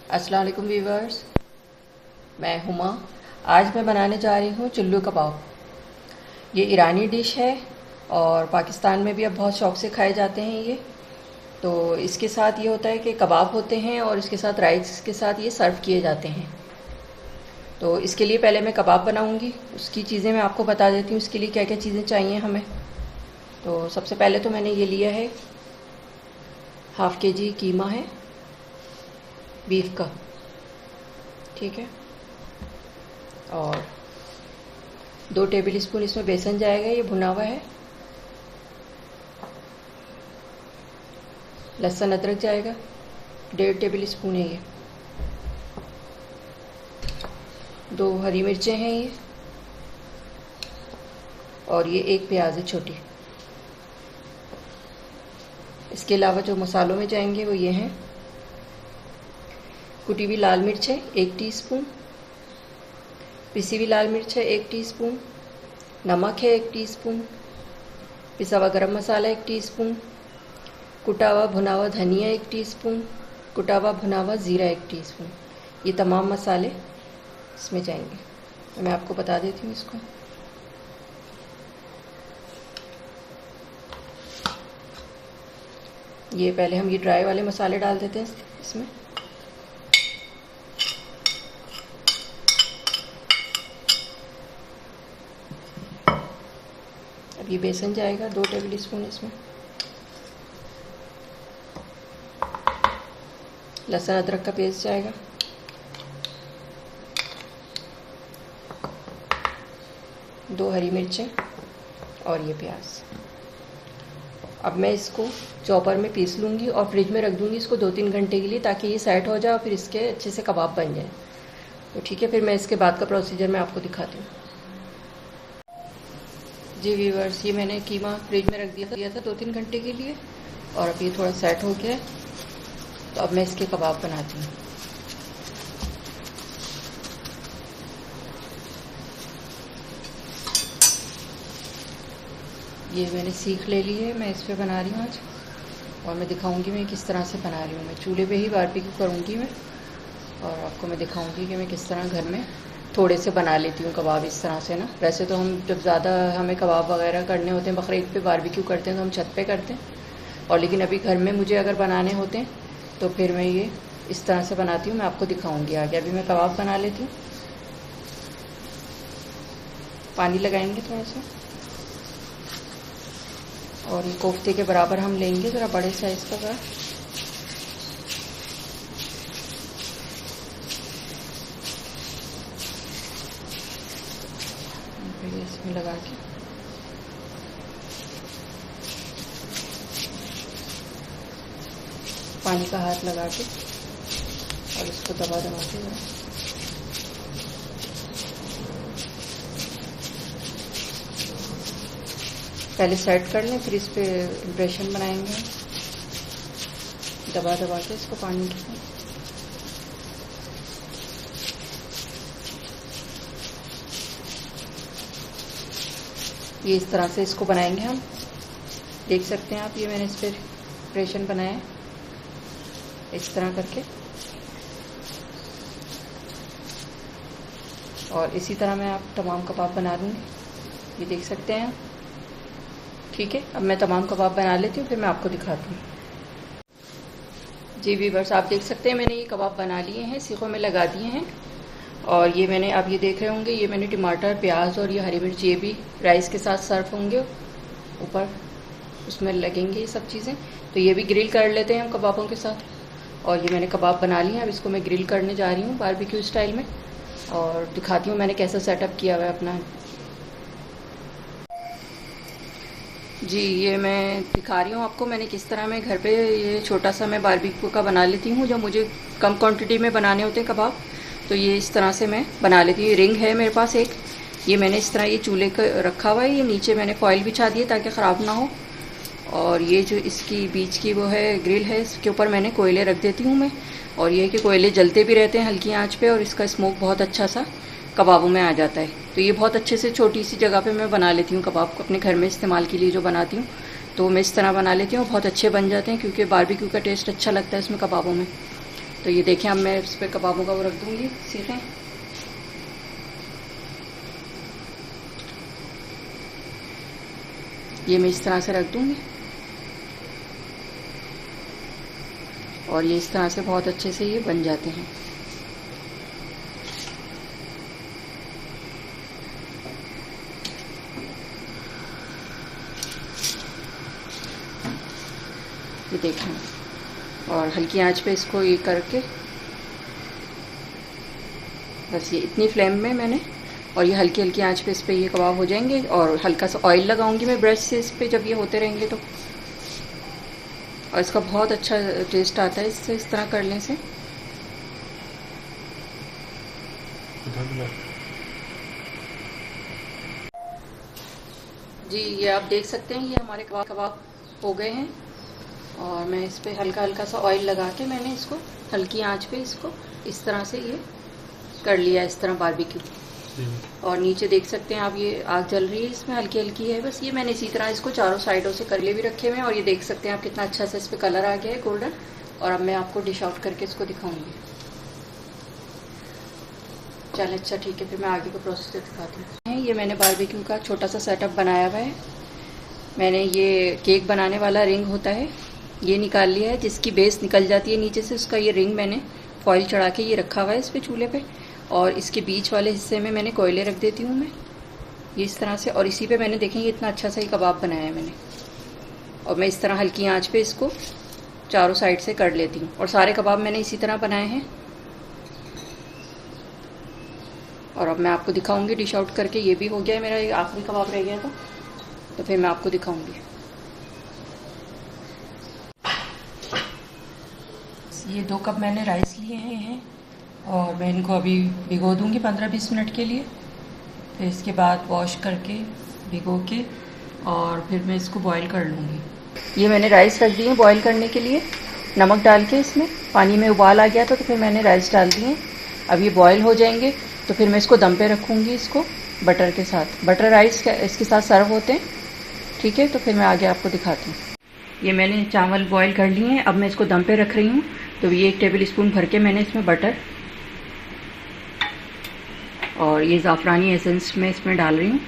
अस्सलाम वालेकुम व्यूवर्स, मैं हुमा। आज मैं बनाने जा रही हूँ चुल्लू कबाब। ये ईरानी डिश है और पाकिस्तान में भी अब बहुत शौक़ से खाए जाते हैं ये। तो इसके साथ ये होता है कि कबाब होते हैं और इसके साथ राइस के साथ ये सर्व किए जाते हैं। तो इसके लिए पहले मैं कबाब बनाऊँगी, उसकी चीज़ें मैं आपको बता देती हूँ, इसके लिए क्या क्या चीज़ें चाहिए हमें। तो सबसे पहले तो मैंने ये लिया है, हाफ़ kg कीमा है बीफ का, ठीक है। और 2 टेबल स्पून इसमें बेसन जाएगा, ये भुना हुआ है। लहसुन अदरक जाएगा, 1.5 टेबल स्पून है ये। 2 हरी मिर्चें हैं ये, और ये 1 प्याज है छोटी। इसके अलावा जो मसालों में जाएंगे वो ये हैं, कुटी हुई लाल मिर्च है 1 टीस्पून, पिसी हुई लाल मिर्च है 1 टीस्पून, नमक है 1 टीस्पून, पिसा हुआ गरम मसाला 1 टीस्पून, कुटा हुआ भुना हुआ धनिया 1 टीस्पून, कुटा हुआ भुना हुआ ज़ीरा 1 टीस्पून। ये तमाम मसाले इसमें जाएंगे। तो मैं आपको बता देती हूँ इसको। ये पहले हम ये ड्राई वाले मसाले डाल देते हैं इसमें। अब ये बेसन जाएगा 2 टेबल स्पून इसमें। लहसुन अदरक का पेस्ट जाएगा, दो हरी मिर्चें और ये प्याज। अब मैं इसको चॉपर में पीस लूँगी और फ्रिज में रख दूँगी इसको 2-3 घंटे के लिए, ताकि ये सेट हो जाए और फिर इसके अच्छे से कबाब बन जाए। तो ठीक है, फिर मैं इसके बाद का प्रोसीजर मैं आपको दिखाती हूँ। जी व्यूअर्स, ये मैंने कीमा फ्रिज में रख दिया था 2-3 घंटे के लिए, और अब ये थोड़ा सेट हो गया है। तो अब मैं इसके कबाब बनाती हूँ। ये मैंने सीख ले ली है, मैं इस पे बना रही हूँ आज, और मैं दिखाऊंगी मैं किस तरह से बना रही हूँ। मैं चूल्हे पे ही बारबेक्यू करूँगी मैं, और आपको मैं दिखाऊंगी कि मैं किस तरह घर में थोड़े से बना लेती हूँ कबाब इस तरह से ना। वैसे तो हम जब ज़्यादा हमें कबाब वगैरह करने होते हैं, बकरीद पे बारबेक्यू करते हैं तो हम छत पे करते हैं, और लेकिन अभी घर में मुझे अगर बनाने होते हैं तो फिर मैं ये इस तरह से बनाती हूँ। मैं आपको दिखाऊँगी आगे। अभी मैं कबाब बना लेती हूँ। पानी लगाएंगे थोड़ा सा, और ये कोफ्ते के बराबर हम लेंगे, ज़रा बड़े साइज़ का ज़रा। फिर इसमें लगा के पानी का हाथ लगा के और इसको दबा दबा के ज़रा पहले सेट कर लें, फिर इस पे इम्प्रेशन बनाएंगे दबा दबा के इसको पानी के साथ। ये इस तरह से इसको बनाएंगे हम। देख सकते हैं आप, ये मैंने इस पर इम्प्रेशन बनाया इस तरह करके, और इसी तरह मैं आप तमाम कबाब बना दूँगी। ये देख सकते हैं आप, ठीक है। अब मैं तमाम कबाब बना लेती हूँ, फिर मैं आपको दिखाती हूँ। जी व्यूअर्स, आप देख सकते हैं मैंने ये कबाब बना लिए हैं, सीखों में लगा दिए हैं। और ये मैंने, आप ये देख रहे होंगे, ये मैंने टमाटर, प्याज और ये हरी मिर्च, ये भी राइस के साथ सर्व होंगे, ऊपर उसमें लगेंगे ये सब चीज़ें। तो ये भी ग्रिल कर लेते हैं हम कबाबों के साथ। और ये मैंने कबाब बना लिए हैं, अब इसको मैं ग्रिल करने जा रही हूँ बारबेक्यू स्टाइल में, और दिखाती हूँ मैंने कैसा सेटअप किया हुआ है अपना। जी, ये मैं दिखा रही हूँ आपको मैंने किस तरह मैं घर पे ये छोटा सा मैं बारबेक्यू का बना लेती हूँ। जब मुझे कम क्वांटिटी में बनाने होते हैं कबाब, तो ये इस तरह से मैं बना लेती हूँ। ये रिंग है मेरे पास एक, ये मैंने इस तरह ये चूल्हे का रखा हुआ है। ये नीचे मैंने फॉइल बिछा दी है ताकि ख़राब ना हो। और ये जो इसकी बीच की वो है ग्रिल है, इसके ऊपर मैंने कोयले रख देती हूँ मैं। और ये कि कोयले जलते भी रहते हैं हल्की आंच पे, और इसका स्मोक बहुत अच्छा सा कबाबों में आ जाता है। तो ये बहुत अच्छे से छोटी सी जगह पे मैं बना लेती हूँ कबाब को, अपने घर में इस्तेमाल के लिए जो बनाती हूँ। तो मैं इस तरह बना लेती हूँ, बहुत अच्छे बन जाते हैं, क्योंकि बारबेक्यू का टेस्ट अच्छा लगता है इसमें कबाबों में। तो ये देखें, अब मैं इस पर कबाबों का वो रख दूँगी सीखें। ये मैं इस तरह से रख दूँगी और ये इस तरह से बहुत अच्छे से ये बन जाते हैं। ये देखें, और हल्की आंच पे इसको ये करके बस ये इतनी फ्लेम में मैंने, और ये हल्की हल्की आंच पे इस पे ये कबाब हो जाएंगे। और हल्का सा ऑयल लगाऊंगी मैं ब्रश से इस पे जब ये होते रहेंगे तो, और इसका बहुत अच्छा टेस्ट आता है इससे, इस तरह करने से। जी ये आप देख सकते हैं, ये हमारे कबाब हो गए हैं। और मैं इस पे हल्का हल्का सा ऑयल लगा के मैंने इसको हल्की आंच पे इसको इस तरह से ये कर लिया, इस तरह बारबेक्यू। और नीचे देख सकते हैं आप, ये आग जल रही है, इसमें हल्की हल्की है। बस ये मैंने इसी तरह इसको चारों साइडों से करले भी रखे हुए हैं। और ये देख सकते हैं आप कितना अच्छा सा इस पर कलर आ गया है गोल्डन। और अब मैं आपको डिश आउट करके इसको दिखाऊंगी। चल अच्छा ठीक है, फिर मैं आगे का प्रोसेस दिखाती हूँ। ये मैंने बारबेक्यू का छोटा सा सेटअप बनाया हुआ है। मैंने ये केक बनाने वाला रिंग होता है, ये निकाल लिया है, जिसकी बेस निकल जाती है नीचे से, उसका ये रिंग मैंने फॉइल चढ़ा के ये रखा हुआ है इस पे चूल्हे पे। और इसके बीच वाले हिस्से में मैंने कोयले रख देती हूँ मैं, ये इस तरह से। और इसी पे मैंने देखेंगे इतना अच्छा सा ही कबाब बनाया है मैंने। और मैं इस तरह हल्की आंच पे इसको चारों साइड से कर लेती हूँ। और सारे कबाब मैंने इसी तरह बनाए हैं। और अब मैं आपको दिखाऊंगी डिश आउट करके। ये भी हो गया है मेरा, ये आखिरी कबाब रह गया था, तो फिर मैं आपको दिखाऊंगी। ये 2 कप मैंने राइस लिए हैं और मैं इनको अभी भिगो दूंगी 15-20 मिनट के लिए। फिर इसके बाद वॉश करके भिगो के और फिर मैं इसको बॉईल कर लूँगी। ये मैंने राइस रख दिए बॉईल करने के लिए, नमक डाल के। इसमें पानी में उबाल आ गया था तो फिर मैंने राइस डाल दिए। अब ये बॉईल हो जाएंगे तो फिर मैं इसको दम पे रखूँगी, इसको बटर के साथ। बटर राइस इसके साथ सर्व होते हैं, ठीक है। तो फिर मैं आगे आपको दिखाती हूँ। ये मैंने चावल बॉईल कर लिए हैं, अब मैं इसको दम पे रख रही हूँ। तो ये 1 टेबल स्पून भर के मैंने इसमें बटर और ये ज़ाफ़रानी एसेंस मैं इसमें डाल रही हूँ।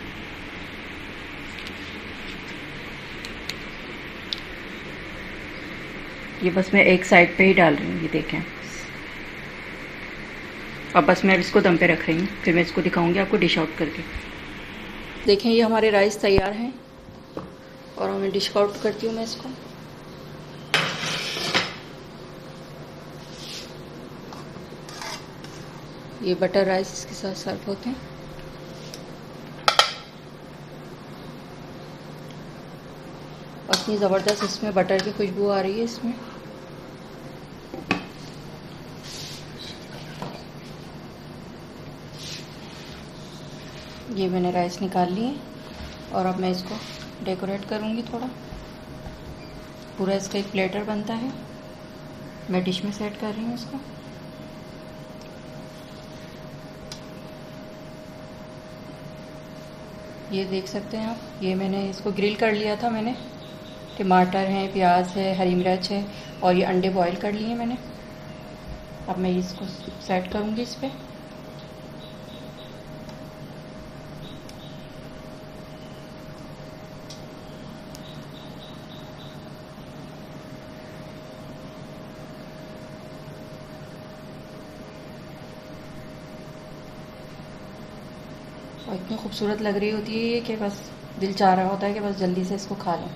ये बस मैं एक साइड पे ही डाल रही हूँ, ये देखें। अब बस मैं अब इसको दम पे रख रही हूँ, फिर मैं इसको दिखाऊंगी आपको डिश आउट करके। देखें ये हमारे राइस तैयार हैं और मैं डिश आउट करती हूँ मैं इसको। ये बटर राइस इसके साथ सर्व होते हैं। इतनी ज़बरदस्त इसमें बटर की खुशबू आ रही है इसमें। ये मैंने राइस निकाल लिए और अब मैं इसको डेकोरेट करूँगी थोड़ा। पूरा इसका एक प्लेटर बनता है, मैं डिश में सेट कर रही हूँ इसको। ये देख सकते हैं आप, ये मैंने इसको ग्रिल कर लिया था मैंने। टमाटर है, प्याज है, हरी मिर्च है और ये अंडे बॉईल कर लिए मैंने। अब मैं इसको सेट करूँगी इस पर। और इतनी खूबसूरत लग रही होती है ये कि बस दिल चाह रहा होता है कि बस जल्दी से इसको खा लें।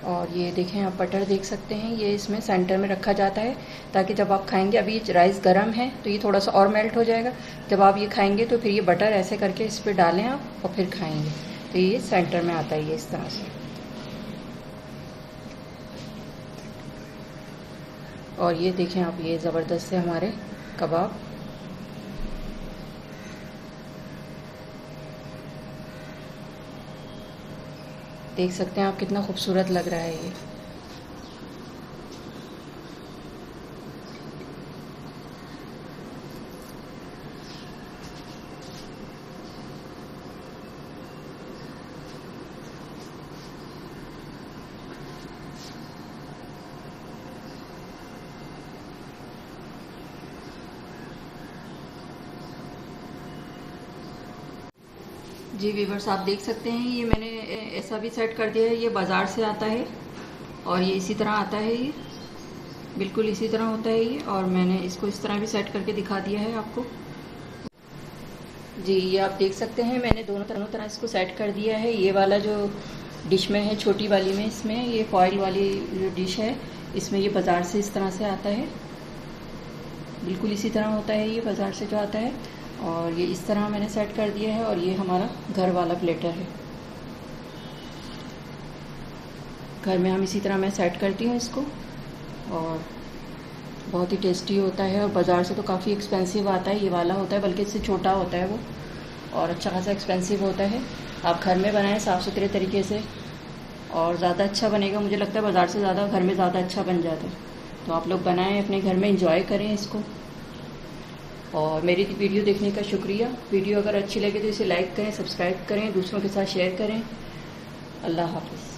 और ये देखें आप बटर देख सकते हैं, ये इसमें सेंटर में रखा जाता है ताकि जब आप खाएंगे, अभी राइस गर्म है तो ये थोड़ा सा और मेल्ट हो जाएगा, जब आप ये खाएंगे तो फिर ये बटर ऐसे करके इस पर डालें आप और फिर खाएंगे, तो ये सेंटर में आता है ये इस तरह से। और ये देखें आप, ये ज़बरदस्त से हमारे कबाब देख सकते हैं आप, कितना खूबसूरत लग रहा है ये। जी व्यूअर्स, आप देख सकते हैं ये मैंने ऐसा भी सेट कर दिया है, ये बाज़ार से आता है और ये इसी तरह आता है, ये बिल्कुल इसी तरह होता है ये, और मैंने इसको इस तरह भी सेट करके दिखा दिया है आपको। जी ये आप देख सकते हैं, मैंने दोनों तरह इसको सेट कर दिया है। ये वाला जो डिश में है, छोटी वाली में, इसमें ये फॉइल वाली जो डिश है, इसमें ये बाज़ार से इस तरह से आता है, बिल्कुल इसी तरह होता है ये बाज़ार से जो आता है। और ये इस तरह मैंने सेट कर दिया है, और ये हमारा घर वाला प्लेटर है। घर में हम इसी तरह मैं सेट करती हूँ इसको, और बहुत ही टेस्टी होता है। और बाज़ार से तो काफ़ी एक्सपेंसिव आता है, ये वाला होता है, बल्कि इससे छोटा होता है वो, और अच्छा खासा एक्सपेंसिव होता है। आप घर में बनाएं साफ़ सुथरे तरीके से, और ज़्यादा अच्छा बनेगा। मुझे लगता है बाज़ार से ज़्यादा घर में ज़्यादा अच्छा बन जाता है। तो आप लोग बनाएं, अपने घर में इंजॉय करें इसको। और मेरी वीडियो देखने का शुक्रिया। वीडियो अगर अच्छी लगे तो इसे लाइक करें, सब्सक्राइब करें, दूसरों के साथ शेयर करें। अल्लाह हाफ़िज़।